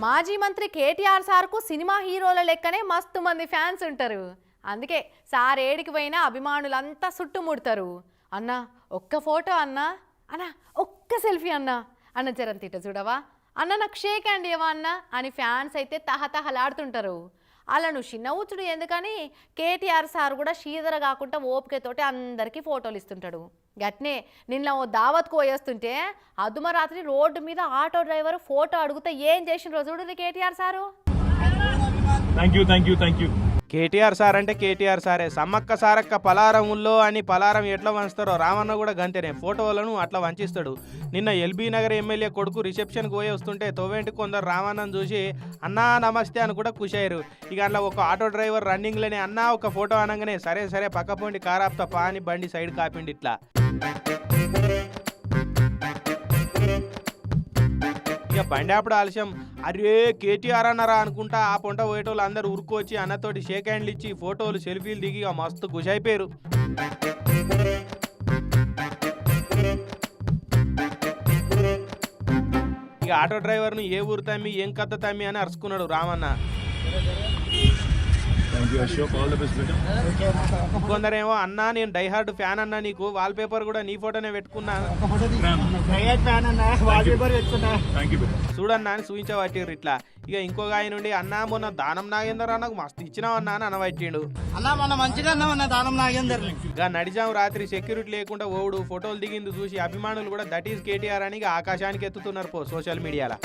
మాజీ మంత్రి కేటీఆర్ సార్కు సినిమా హీరోల లెక్కనే మస్తు మంది ఫ్యాన్స్ ఉంటారు. అందుకే సార్ ఏడికి పోయినా అభిమానులంతా చుట్టుముడతారు. అన్నా ఒక్క ఫోటో అన్నా, అన్నా ఒక్క సెల్ఫీ అన్నా, అన్న జరంతిట చూడవా, అన్న నాకు షేక్ హ్యాండ్ ఇవ్వవా అన్న అని ఫ్యాన్స్ అయితే తహతహలాడుతుంటారు. అలాను చిన్నవుచుడు ఎందుకని కేటీఆర్ సార్ కూడా శ్రీధర కాకుండా ఓపికతోటి అందరికీ ఫోటోలు ఇస్తుంటాడు. గట్నే నిన్న ఓ దావత్కు పోయేస్తుంటే అదుమరాత్రి రోడ్డు మీద ఆటో డ్రైవర్ ఫోటో అడుగుతా ఏం చేసిన చూడు కేటీఆర్ సారు. కేటీఆర్ సార్ అంటే కేటీఆర్ సారే. సమ్మక్క సారక్క పలారం ఉల్లో అని పలారం ఎట్లా వంచుతారో రామన్న కూడా గంతేనే ఫోటోలను అట్లా వంచిస్తాడు. నిన్న ఎల్బీ నగర్ ఎమ్మెల్యే కొడుకు రిసెప్షన్కి పోయి వస్తుంటే తోవేంటి కొందరు రామన్నను చూసి అన్నా నమస్తే అని కూడా ఖుషయ్యారు. ఇక అట్లా ఒక ఆటో డ్రైవర్ రన్నింగ్లోనే అన్నా ఒక ఫోటో అనగానే సరే సరే పక్క పోండి కారాప్తా పా అని బండి సైడ్ కాపిండి ఇట్లా. ఇక బండి అప్పుడు ఆలస్యం అరే కేటీఆర్ అన్నారా అనుకుంటా ఆ పొంట పోయేటోళ్ళు అందరూ ఉరుకొచ్చి అన్నతోటి షేక్ హ్యాండ్లు ఇచ్చి ఫోటోలు సెల్ఫీలు దిగి మస్తు ఖుషి అయిపోయారు. ఇక ఆటో డ్రైవర్ను ఏ ఊరు తమ్మి ఏం కథ తమ్మి అని అరుచుకున్నాడు రామన్న. కొందరేమో అన్నా నేను డైహార్డ్ ఫ్యాన్ అన్నా, నీకు వాల్ పేపర్ కూడా నీ ఫోటోనే పెట్టుకున్నా చూడన్నా అని చూపించబట్టిర్రు ఇట్లా. ఇక ఇంకొక ఆయన నుండి అన్నా మొన్న దానం నాగేందర్ నాకు మస్తు ఇచ్చినావన్నా అని అనబట్టిండు. ఇక నడిచాం రాత్రి సెక్యూరిటీ లేకుండా ఓడు ఫోటోలు దిగింది చూసి అభిమానులు కూడా దట్ ఈస్ కేటీఆర్ అని ఆకాశానికి ఎత్తుతున్నారు సోషల్ మీడియాలో.